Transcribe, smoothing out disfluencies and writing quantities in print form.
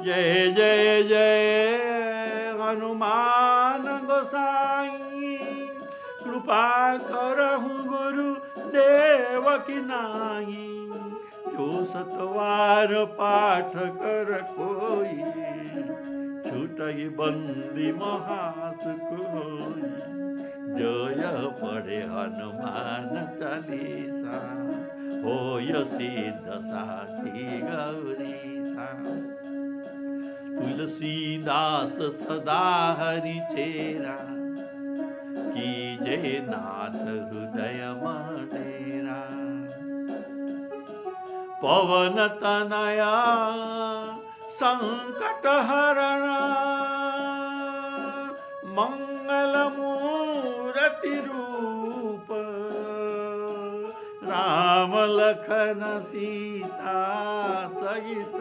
जय जय जय हनुमान गोसाई, कृपा करहु गुरु देव की नाई। जो सतवार पाठ कर कोई, छूटई बंदी महासुख होई। जय पढ़े हनुमान चालीसा, होय सिद्ध साखी गौरीसा। तुलसीदास सदा हरि चेरा, कीजे नाथ हृदय मडेरा। पवन तनया संकट हरण, मंगल मूर्ति रूप। राम लखन सीता सहित